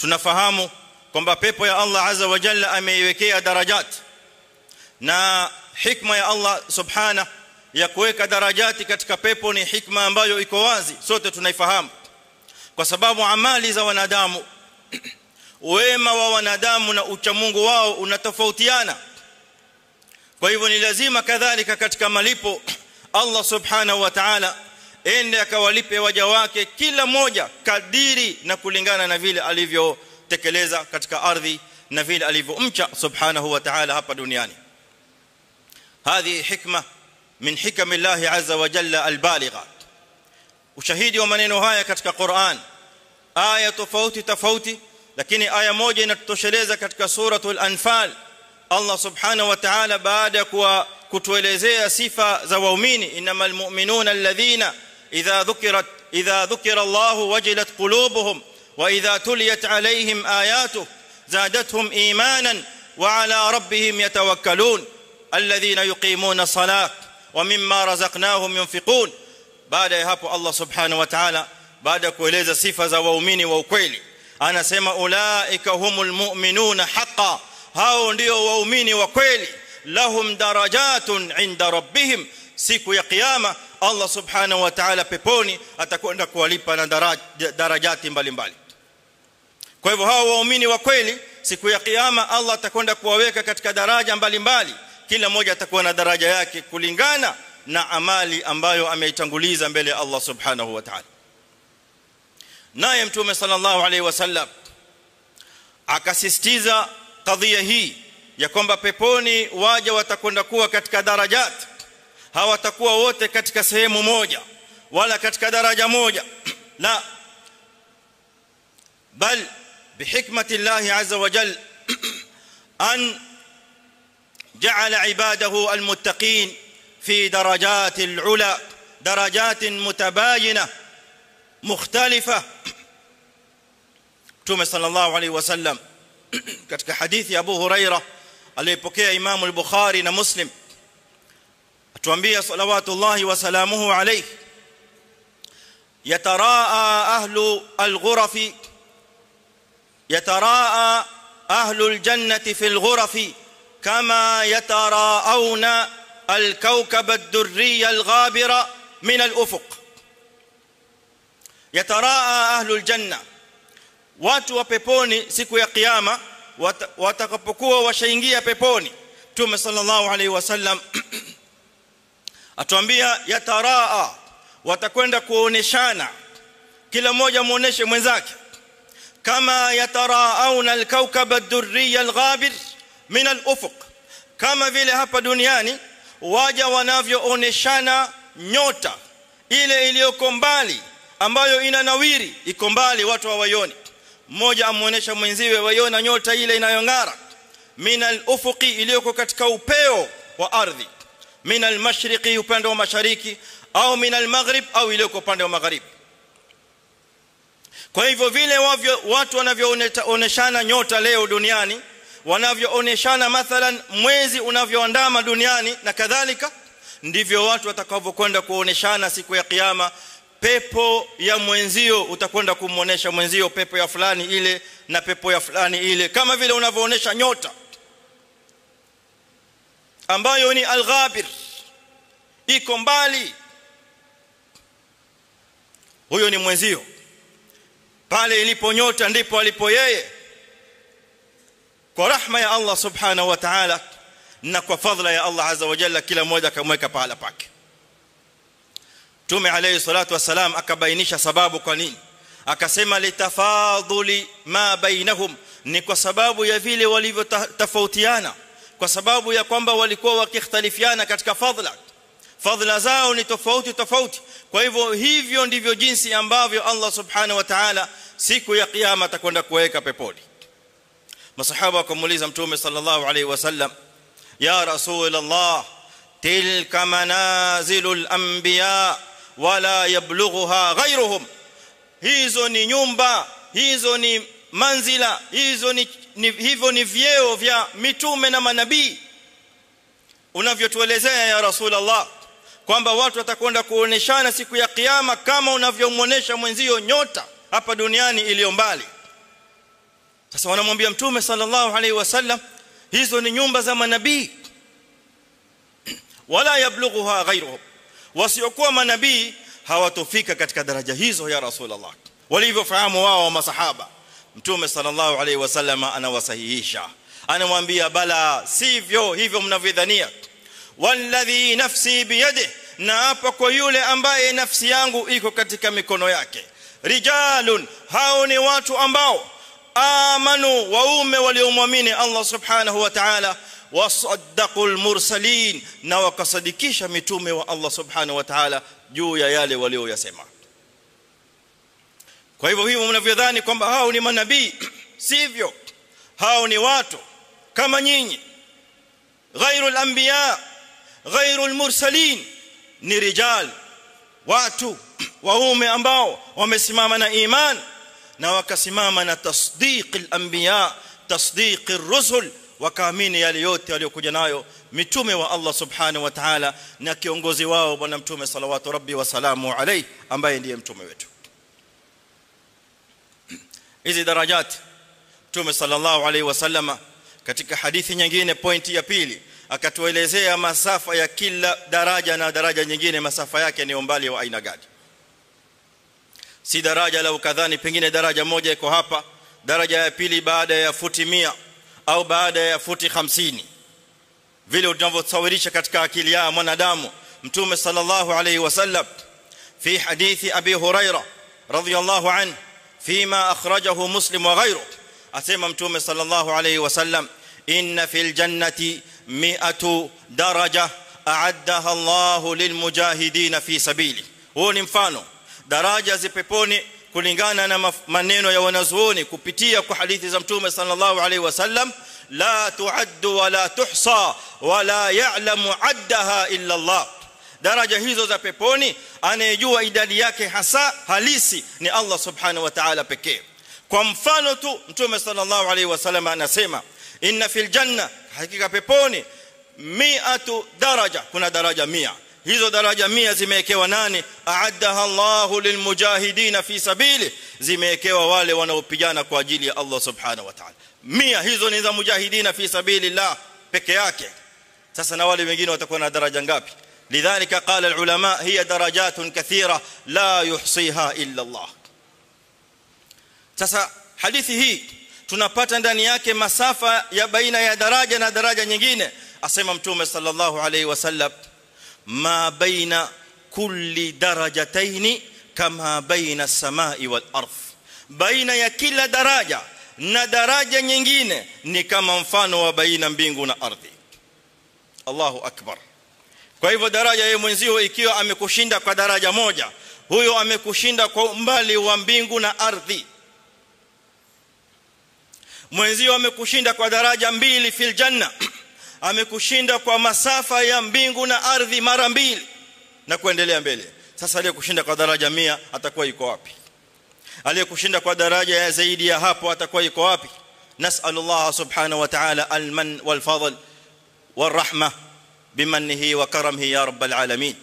tunafahamu kwamba pepo ya Allah azza wa jalla ameiwekea darajat, na hikma ya Allah subhanahu ya kuweka darajati katika pepo ni hikma ambayo iko wazi, sote tunaifahamu, kwa sababu amali za wanadamu, wema wa wanadamu na uchamungu wao unatofautiana. Kwa hivyo ni lazima kadhalika katika malipo Allah subhanahu wa ta'ala ende akawalipe waja wake kila mmoja kadiri na kulingana na vile alivyotekeleza katika ardhi na vile alivyomcha subhanahu wa ta'ala hapa duniani. Hadhi hikma min hikam Allah azza wa jalla albaligha. Ushahidi wa maneno haya katika Qur'an, aya tofauti, lakini aya moja inatosheleza katika suratul Anfal. Allah subhanahu wa ta'ala baada ya kutuelezea sifa za waumini, innamal mu'minuna alladhina idha dhukira Allah wajilat qulubuhum wa idha tuliyat alayhim ayatuhu zadatuhum imanan wa ala rabbihim yatawakkalun alladhina yuqimuna as-salata wa mimma razaqnahum yunfiqun. Baada ya hapo Allah subhanahu wa ta'ala baada ya kueleza sifa za waumini wa ukweli anasema ulaika humul mu'minuna haqqan, hao ndio waumini wa kweli, lahum darajatun 'inda rabbihim, siku ya kiyama Allah subhanahu wa ta'ala peponi atakwenda kuwalipa na darajati mbalimbali. Kwa hivyo hao waumini wa kweli siku ya kiyama Allah atakwenda kuwaweka katika daraja mbalimbali, kila mmoja atakuwa na daraja yake kulingana na amali ambayo ameitanguliza mbele ya Allah subhanahu wa ta'ala. Naye Mtume sallallahu alaihi wasallam akasisitiza kadhia hii ya kwamba peponi waja watakwenda kuwa katika darajat, hawatakuwa wote katika sehemu moja wala katika daraja moja, la bal bihikmati Allah azza wa jalla an ja'ala ibadahu almuttaqin fi darajatil ula, darajatin mutabayina mukhtalifa. Mtume sallallahu alaihi wasallam katika hadithi ya Abu Huraira aliyepokea Imam al-Bukhari na Muslim atuambia salawatullahi wa salamuhu alayhi, yataraa ahlu al-jannati fi al-ghurafi kama yatarauna al-kawkab ad-durri al-ghabira min al-ufuq. Yataraa ahlu al-janna, watu wa peponi siku ya kiyama watakapokuwa washaingia peponi. Mtume sallallahu alaihi wasallam atuambia yataraa, watakwenda kuoneshana, kila mmoja muoneshe mwenzake, kama yatarauna al-kawkab ad-durri al-ghabir min al-ufuq, kama vile hapa duniani waja wanavyooneshana nyota ile iliyoko mbali ambayo inanawiri, iko mbali watu hawaioni, mmoja amuonesha mwenziwe waiona nyota ile inayong'ara, min al-ufuqi iliyoko katika upeo wa ardhi, min al-mashriqi upande wa mashariki, au min al-maghrib au iliyoko upande wa magharibi. Kwa hivyo vile watu wanavyooneshana nyota leo duniani, wanavyooneshana mathalan mwezi unavyoandama duniani na kadhalika, ndivyo watu watakavyokwenda kuoneshana siku ya kiyama. Pepo ya mwenzio utakwenda kumuonesha mwenzio pepo ya fulani ile na pepo ya fulani ile, kama vile unavyoonyesha nyota ambayo ni al-ghabir, iko mbali. Huyo ni mwenzio, pale ilipo nyota ndipo alipo yeye. Kwa rahma ya Allah subhanahu wa ta'ala na kwa fadhila ya Allah azza wa jalla, kila mmoja akamweka pahala pake. Mtume alayhi salatu wasalam akabainisha sababu kwa nini, akasema litafadhuli ma bainahum, ni kwa sababu ya vile walivyotofautiana, kwa sababu ya kwamba walikuwa wakikhtalifiana katika fadhila zao ni tofauti. Kwa hivyo ndivyo jinsi ambavyo Allah subhanahu wa ta'ala siku ya kiyama atakwenda kuweka peponi. Masahaba wakamuuliza Mtume sallallahu alayhi wasallam, ya Rasulullah, tilka manazilul anbiya wala yablughuha ghayruhum, hizo ni nyumba, hizo ni manzila, hivyo ni vyeo vya mitume na manabii unavyotuelezea ya Rasulullah, kwamba watu watakwenda kuoneshana siku ya kiyama kama unavyomuonesha mwenzio nyota hapa duniani iliyo mbali. Sasa wanamwambia mtume sallallahu alaihi wasallam hizo ni nyumba za manabii wala yablughuha ghayruhum, wasiokuwa manabii hawatofika katika daraja hizo ya Rasulullah. Walivyofahamu wao wa masahaba, mtume sallallahu alaihi wasallam anawasahihisha, anamwambia bala, sivyo hivyo mnavyodhania. Walladhi nafsi biyadihi, na hapa kwa yule ambaye nafsi yangu iko katika mikono yake. Rijalun, hao ni watu ambao amanu, waume waliomwamini Allah subhanahu wa ta'ala, wasaddaqul mursalin, na wakasadikisha mitume wa Allah subhanahu wa ta'ala juu ya yale walioyasema. Kwa hivyo mnavyodhani kwamba hao ni manabii, sivyo. Hao ni watu kama nyinyi, ghairul anbiya, ghairul mursalin, ni rijal, watu waume ambao wamesimama na iman na wakasimama na tasdiqil anbiya, tasdiqir rusul, wakaamini yale yote waliokuja nayo mitume wa Allah subhanahu wa ta'ala na kiongozi wao bwana mtume salawatu rabbi wa salamu alayhi, ambaye ndiye mtume wetu. Hizi darajat mtume sallallahu alayhi wasallam katika hadithi nyingine, pointi ya pili, akatuelezea masafa ya kila daraja na daraja nyingine masafa yake ni umbali wa aina gani. Si daraja la ukadhani pengine daraja moja iko hapa, daraja ya pili baada ya futi 100 au baada ya futi 50, vile unavyotawirisha katika akili ya mwanadamu. Mtume sallallahu alayhi wasallam fi hadithi Abi Hurairah radhiyallahu anhu fima akhrajahu Muslim wa ghayruhu, asema mtume sallallahu alayhi wasallam, inna fil jannati 100 daraja a'addaha Allahu lilmujahidin fi sabili. Huo ni mfano daraja za peponi kulingana na maneno ya wanazuoni kupitia kwa hadithi za mtume sallallahu alayhi wasallam, la tuaddu wala tuhsa wala ya'lamu addaha illa Allah. Daraja hizo za peponi anayejua idadi yake hasa halisi ni Allah subhanahu wa ta'ala pekee. Kwa mfano tu mtume sallallahu alayhi wasallam anasema, inna fil janna, hakika peponi, 100 daraja, kuna daraja 100. Hizo daraja 100 zimewekewa nani? A'addaha Allahu lilmujahidin fi sabili, zimewekewa wale wanaopigana kwa ajili ya Allah subhanahu wa ta'ala. 100 hizo ni za mujahidina fi sabilillah peke yake. Sasa na wale wengine watakuwa na daraja ngapi? Lidhalika qala alulama hiya darajatun kathira la yuhsiha illa Allah. Sasa hadithi hii tunapata ndani yake masafa ya baina ya daraja na daraja nyingine. Asema mtume sallallahu alayhi wasallam, ma baina kulli darajataini kama baina as-samai wal ardh, baina ya kila daraja na daraja nyingine ni kama mfano wa baina mbingu na ardhi. Allahu akbar. Kwa hivyo daraja yeye mwenzio ikiwa amekushinda kwa daraja moja, huyo amekushinda kwa umbali wa mbingu na ardhi. Mwenzio amekushinda kwa daraja 2 fil janna, amekushinda kwa masafa ya mbingu na ardhi mara 2 na kuendelea mbele. Sasa aliyekushinda kwa daraja 100 atakuwa yuko wapi? Aliyekushinda kwa daraja ya zaidi ya hapo atakuwa yuko wapi? Nas'alullah subhanahu wa ta'ala al-man wal fadl wal rahmah bimannihi wa karamihi ya rabbal alamin.